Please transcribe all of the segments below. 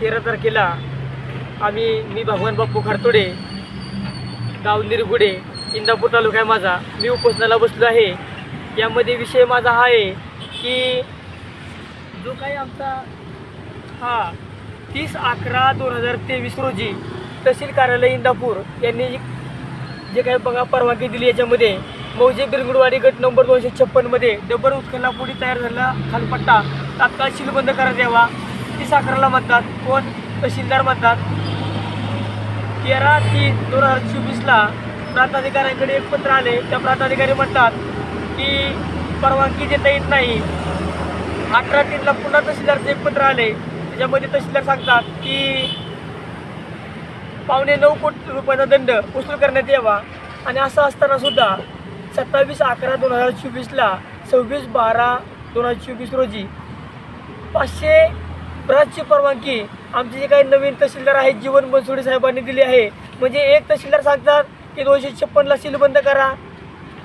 13 तारखेला मी भगवान बाप्पू खरतोडे, गाव निरगुडे, इंदापूर तालुका आहे माझा. मी उपोषणाला बसलो आहे. यामध्ये विषय माझा हा आहे की जो काही आमचा 30/11/2023 रोजी तहसील कार्यालय इंदापूर यांनी जे काही बघा परवानगी दिली, याच्यामध्ये मौजे बिरगुडवाडी गट नंबर 256 मध्ये डबर उत्खननापोटी तयार झालेला खालपट्टा तात्काळ सीलबंद करण्यात यावा. 30/11ला म्हणतात, कोण तहसीलदार म्हणतात. 13/3/2024ला प्रांताधिकाऱ्यांकडे एक पत्र आले. त्या प्रांताधिकारी म्हणतात की परवानगी देता येत नाही. 18/3ला पुन्हा तहसीलदारचं एक पत्र आले. त्याच्यामध्ये तहसीलदार सांगतात की 9.25 कोटी रुपयाचा दंड वसूल करण्यात यावा. आणि असं असताना सुद्धा 27/11/2024ला 26/12/2024 रोजी 500 ब्रांचची परवानगी आमचे जे काही नवीन तहसीलदार आहेत जीवन बनसोडे साहेबांनी दिली आहे. म्हणजे एक तहसीलदार सांगतात की 256ला सीलबंद करा,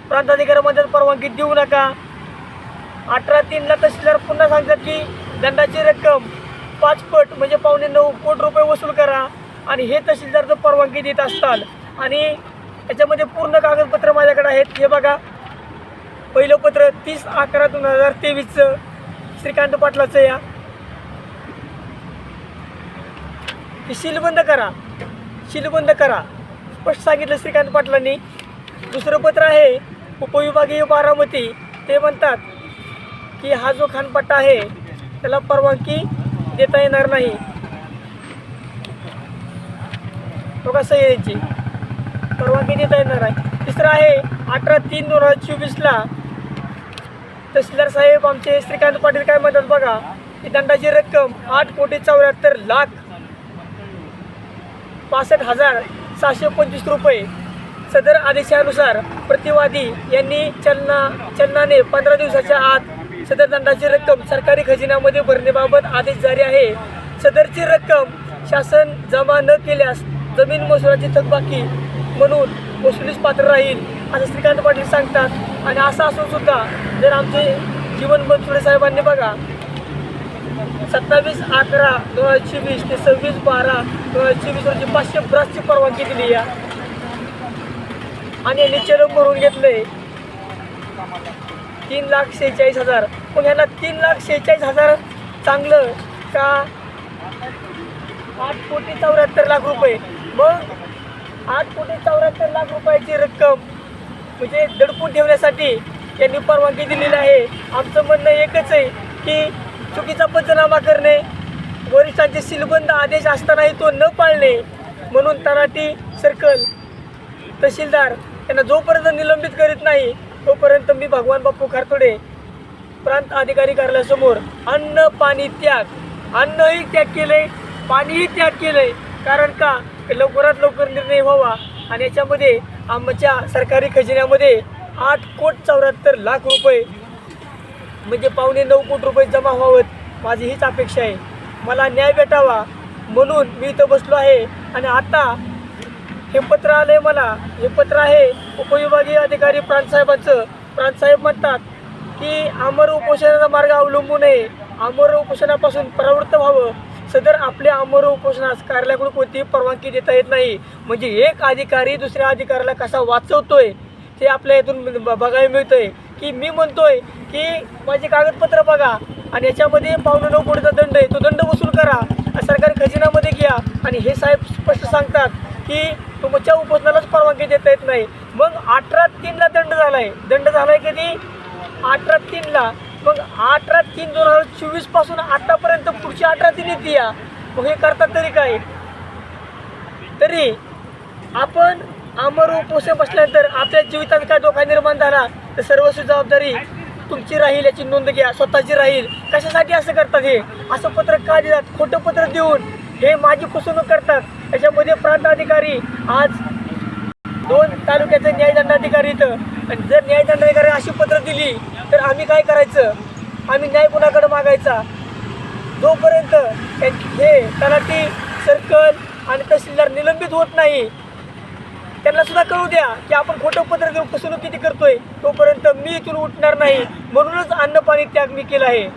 प्रांताधिकाऱ्यामध्ये परवानगी देऊ नका. 18/3ला तहसीलदार पुन्हा सांगतात की दंडाची रक्कम 5 पट म्हणजे 9.25 कोटी रुपये वसूल करा. आणि हे तहसीलदार जर परवानगी देत असताल आणि याच्यामध्ये पूर्ण कागदपत्र माझ्याकडे आहेत. हे बघा, पहिलं पत्र 30/11/2023चं श्रीकांत पाटलाचं या की सीलबंद करा, सीलबंद करा स्पष्ट सांगितलं श्रीकांत पाटलांनी. दुसरं पत्र आहे उपविभागीय बारामती. ते म्हणतात की हा जो खानपट्टा आहे त्याला परवानगी देता येणार नाही. तो कसं यायची परवानगी देता येणार आहे. तिसरं आहे 18/3/2024ला तहसीलदार साहेब आमचे श्रीकांत पाटील काय म्हणतात बघा की दंडाची रक्कम 8,74,62,725 रुपये. सदर आदेशानुसार प्रतिवादी यांनी चलनाने 15 दिवसाच्या आत सदर दंडाची रक्कम सरकारी खजिन्यामध्ये भरण्याबाबत आदेश जारी आहे. सदरची रक्कम शासन जमा न केल्यास जमीन महसुलाची थकबाकी म्हणून वसुलीस पात्र राहील असं श्रीकांत पाटील सांगतात. आणि असं असून सुद्धा जर आमचे जीवन बनसोडे साहेबांनी बघा 27/11/2024 ते 26/12/2024 रोजी 500 ब्रांचची परवानगी दिली या आणि यांनी चलन भरून घेतलंय 3,46,000. मग ह्यांना 3,46,000 चांगलं का 8,74,00,000 रुपये. मग 8,74,00,000 रुपयाची रक्कम म्हणजे दडपून ठेवण्यासाठी यांनी परवानगी दिलेली आहे. आमचं म्हणणं एकच आहे की चुकीचा पंचनामा करणे, वरिष्ठांचे सीलबंद आदेश असतानाही तो न पाळणे. म्हणून तलाठी, सर्कल, तहसीलदार यांना जोपर्यंत निलंबित करीत नाही तोपर्यंत मी भगवान बाप्पू खरतोडे प्रांत अधिकारी कार्यालयासमोर अन्न पाणी त्याग, अन्नही त्याग केले, पाणीही त्याग केले. कारण का लवकरात लवकर निर्णय व्हावा आणि याच्यामध्ये आमच्या सरकारी खजिन्यामध्ये 8,74,00,000 रुपये म्हणजे 9.25 कोटी रुपये जमा व्हावेत. माझी हीच अपेक्षा आहे. मला न्याय भेटावा म्हणून मी इथं बसलो आहे. आणि आता हे पत्र आलं आहे मला. हे पत्र आहे उपविभागीय अधिकारी प्रांतसाहेबांचं. प्रांतसाहेब म्हणतात की आमर उपोषणाचा मार्ग अवलंबू नये, आमर उपोषणापासून परावृत्त व्हावं. सदर आपल्या आमर उपोषणास कार्यालयाकडून कोणतीही परवानगी देता येत नाही. म्हणजे एक अधिकारी दुसऱ्या अधिकाऱ्याला कसा वाचवतोय ते आपल्या इथून बघायला मिळतंय. की मी म्हणतोय की माझे कागदपत्र बघा आणि याच्यामध्ये 9.25 कोटीचा दंड आहे, तो दंड वसूल करा, सरकारी खजिन्यामध्ये घ्या. आणि हे साहेब स्पष्ट सांगतात की तुमच्या उपोषणालाच परवानगी देता येत नाही. मग 18/3ला दंड झाला आहे. दंड झाला आहे कधी? 18/3ला. मग 18/3/2024 पासून आतापर्यंत पुढची 18/3 येते या. मग हे करतात तरी काय? तरी आपण आमर उपोषण बसल्यानंतर आपल्या जीवितात काय धोका निर्माण झाला तर सर्वस्वी जबाबदारी तुमची राहील, याची नोंद घ्या, स्वतःची राहील. कशासाठी असं करतात? हे असं पत्र का देतात? खोटं पत्र देऊन हे माझी फसवणूक करतात. याच्यामध्ये प्रांत अधिकारी आज 2 तालुक्याचे न्यायदंडाधिकारी इथं. आणि जर न्यायदंडाधिकारी अशी पत्र दिली तर आम्ही काय करायचं? आम्ही न्याय कोणाकडे मागायचा? जोपर्यंत हे तलाठी, सर्कल आणि तहसीलदार निलंबित होत नाही त्यांना सुद्धा कळू द्या की आपण खोटं पत्र देऊन फसवणूक किती करतोय, तोपर्यंत मी इथून उठणार नाही. म्हणूनच अन्न पाणी त्याग मी केला आहे.